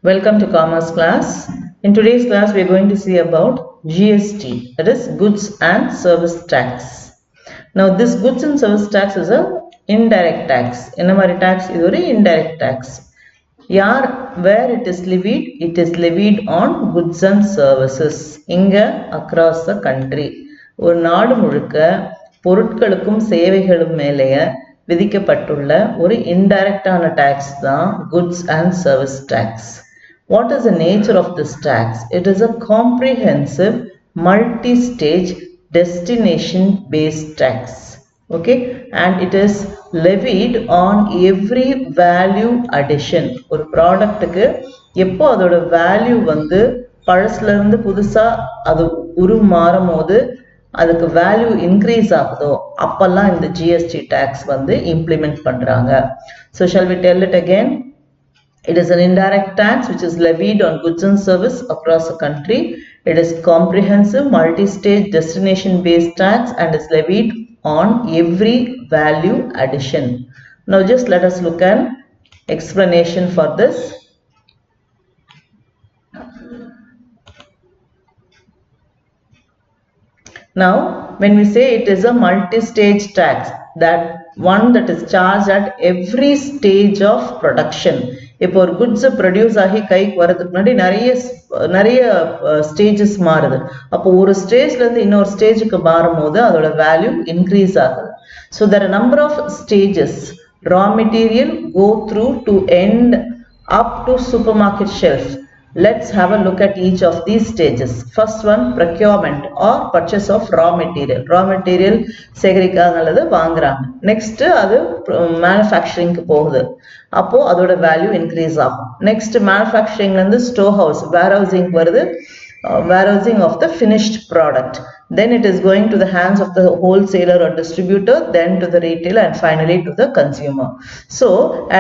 Welcome to Commerce class. In today's class, we are going to see about GST, that is Goods and Service Tax. Now, this Goods and Service Tax is a indirect tax. In a tax is an indirect tax. Where it is levied on goods and services. Inga across the country. ஒரு நாடு முழுக்க பொருட்களுக்கும் சேவைகளும் மேலேய விதிக்கப்பட்டுள்ள ஒரு இன்டைரக்டான tax தான் goods and service tax. What is the nature of this tax? It is a comprehensive multi-stage destination-based tax. Okay, and it is levied on every value addition. ஒரு ப்ராடக்ட்டுக்கு எப்போ அதோட வேல்யூ வந்து பழசுல இருந்து புதுசா அது உருமாறும் போது அதுக்கு வேல்யூ இன்க்ரீஸ் ஆகுதோ அப்பெல்லாம் இந்த ஜிஎஸ்டி டாக்ஸ் வந்து இம்ப்ளிமெண்ட் பண்றாங்க. So shall we tell it again? It is an indirect tax which is levied on goods and service across the country. It is comprehensive multi-stage destination-based tax and is levied on every value addition. Now just let us look at explanation for this. Now, when we say it is a multi-stage tax, that one that is charged at every stage of production. இப்போ ஒரு goods produce ஆகி கைக்கு வரதுக்கு முன்னாடி நிறைய stages மாறுது. அப்போ ஒரு ஸ்டேஜ்ல இருந்து இன்னொரு ஸ்டேஜுக்கு மாறும் போது அதோட வேல்யூ இன்க்ரீஸ் ஆகுது. So there are number of stages raw material go through to end up to supermarket shelf. Let's have a look at each of these stages. First one, procurement or purchase of raw material. Raw material சேகரிக்காங்க அல்லது வாங்குறாங்க. Next அது manufacturing போகுது. அப்போ அதோட value increase ஆகும். Next manufacturingல இருந்து store house, warehousing வருது. Warehousing of the finished product. Then it is going to the hands of the wholesaler or distributor, then to the retailer and finally to the consumer. So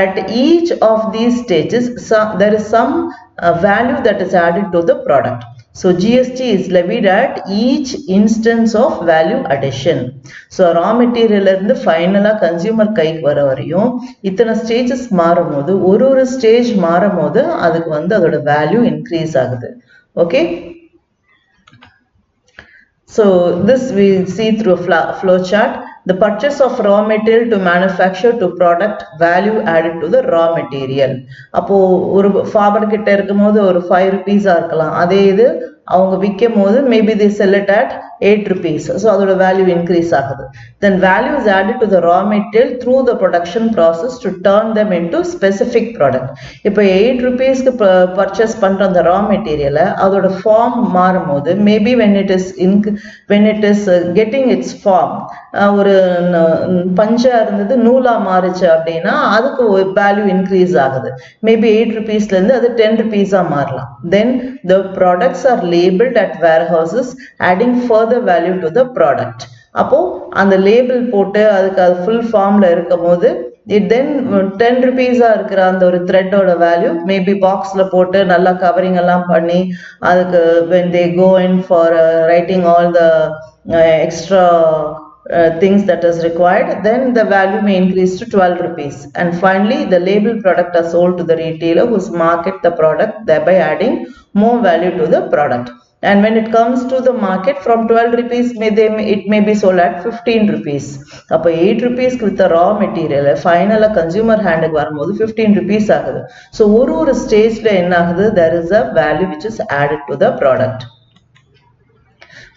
at each of these stages, there is some value that is added to the product. So GST is levied at each instance of value addition. So raw material இருந்து ஃபைனலா consumer கைக்கு வர வரையும் இத்தனை stages மாறும்போது ஒரு stage மாறும்போது அதுக்கு வந்து அதோட வேல்யூ இன்க்ரீஸ் ஆகுது. Okay. So this we see through a flow chart. The purchase of raw material to manufacture to product value added to the raw material. அப்போ ஒரு ஃபார்மர் கிட்ட இருக்கும்போது ஒரு 5 rupees இருக்கலாம். அதே இது அவங்க விற்கும் போது maybe they sell it at 8 rupees. So அதோட வேல்யூ இன்க்ரீஸ் ஆகுது. Then value is added to the raw material through the production process to turn them into specific product. இப்போ 8 rupeesக்கு purchase பண்ற அந்த raw material அதோட ஃபார்ம் மாறும்போது maybe when it is getting its form ஒரு பஞ்சா இருந்தது நூலா மாறுச்சு அப்படின்னா அதுக்கு வேல்யூ இன்க்ரீஸ் ஆகுது. மேபி 8 rupeesல இருந்து அது 10 rupeesஆ மாறலாம். Then the products are labeled at warehouses adding further value to the product. அப்போ அந்த லேபிள் போட்டு அதுக்கு அது ஃபுல் ஃபார்ம்ல இருக்கும் போது it then 10 rupeesஆ இருக்கிற அந்த ஒரு த்ரெட்டோட வேல்யூ மேபி பாக்ஸ்ல போட்டு நல்லா கவரிங் எல்லாம் பண்ணி அதுக்கு when they go in for writing all the extra things that is required, then the value may increase to 12 rupees. And finally, the labeled product are sold to the retailer who's market the product, thereby adding more value to the product. And when it comes to the market, from 12 rupees, it may be sold at 15 rupees. அப்போ 8 rupees with the raw material, final consumer hand வரும்போது 15 rupees ஆகுது. So ஒரு ஸ்டேஜ்ல என்ன ஆகுது? There is a value which is added to the product.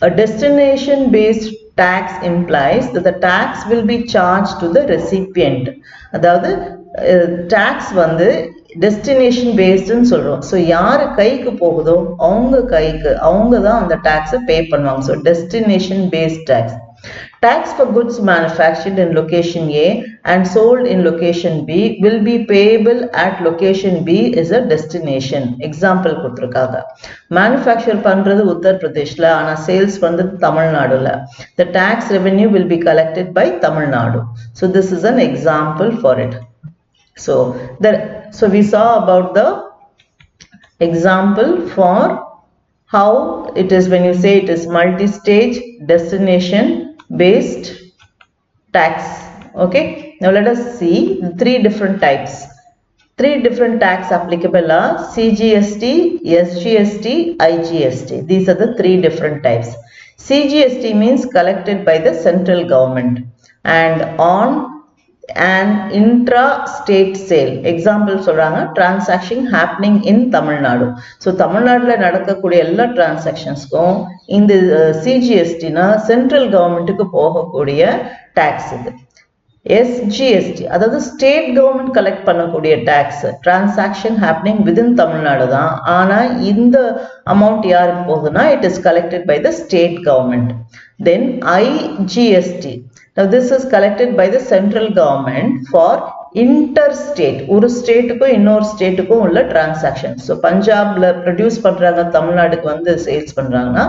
A destination-based tax implies that the tax will be charged to the recipient. அதாவது tax வந்து destination பேஸ்டுன்னு சொல்றோம். So யாரு கைக்கு போகுதோ அவங்க தான் அந்த டாக்ஸை பே பண்ணுவாங்க. So destination based tax. Tax for goods manufactured in location A and sold in location B will be payable at location B is a destination. Example கொடுத்திருக்காங்க. Manufacture பண்றது உத்தர் பிரதேஷ்ல ஆனா சேல்ஸ் பண்றது தமிழ்நாடுல. The tax revenue will be collected by Tamil Nadu. So this is an example for it. So we saw about the example for how it is when you say it is multi-stage destination based tax. Okay, now let us see 3 different types. Three different tax applicable are CGST, SGST, IGST. These are the three different types. CGST means collected by the central government and on an intra-state sale. Example சொல்றாங்க transaction happening in Tamil Nadu. So Tamil Naduல நடக்கக்கூடிய எல்லா transactionsக்கும் இந்த CGST னா central governmentக்கு போகக்கூடிய tax இது. SGST அதாவது state government collect பண்ணக்கூடிய tax transaction happening within Tamil Nadu தான். ஆனா இந்த அமௌண்ட் யாருக்கு போகுதுன்னா it is collected by the state government. Then IGST. Now this is collected by the central government for interstate. ஒரு ஸ்டேட்டுக்கும் இன்னொரு ஸ்டேட்டுக்கும் உள்ள டிரான்சாக்ஷன். ஸோ பஞ்சாப்ல ப்ரொடியூஸ் பண்றாங்க தமிழ்நாடுக்கு வந்து சேல்ஸ் பண்றாங்கன்னா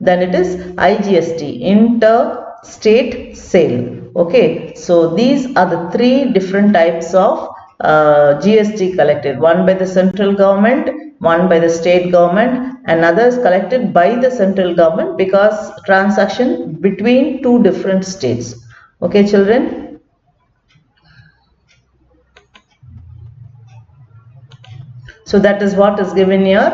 then it is IGST, interstate sale. Okay, so these are the three different types of GST collected. One by the central government, one by the state government, and others collected by the central government because transaction between two different states. Okay, children. So that is what is given here.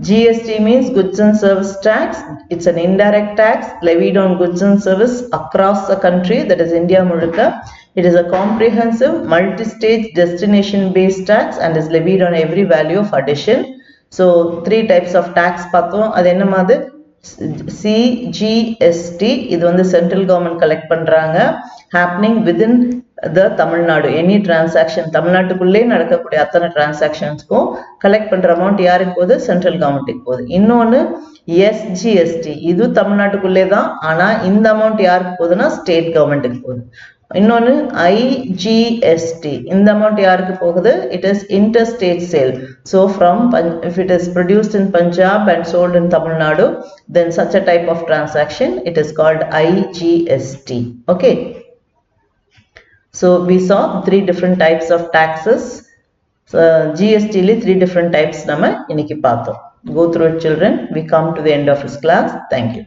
GST means goods and service tax. It's an indirect tax levied on goods and service across the country, that is India Muzhukka. It is a comprehensive multi-stage destination based tax and is levied on every value of addition. So three types of tax பார்த்தோம். அது என்ன மாதிரி? CGST இது வந்து central government collect பண்றாங்க, happening within the Tamil Nadu. Any transaction தமிழ்நாட்டுக்குள்ளே நடக்கக்கூடிய அத்தனை டிரான்சாக்ஷன்ஸ்க்கும் கலெக்ட் பண்ற அமௌண்ட் யாருக்கு போகுது? சென்ட்ரல் கவர்மெண்ட்டுக்கு போகுது. இன்னொன்னு SGST, இது தமிழ்நாட்டுக்குள்ளே தான், ஆனா இந்த அமௌண்ட் யாருக்கு போகுதுன்னா ஸ்டேட் கவர்மெண்ட்டுக்கு போகுது. இன்னொன்னு IGST, இந்த அமௌண்ட் யாருக்கு போகுது? It is interstate sale. So from if it is produced in Punjab and sold in Tamil Nadu, then such a type of transaction it is called IGST. Okay. So we saw three different types of taxes. So GST li three different types nama iniki paathom. Go through it, children. We come to the end of this class. Thank you.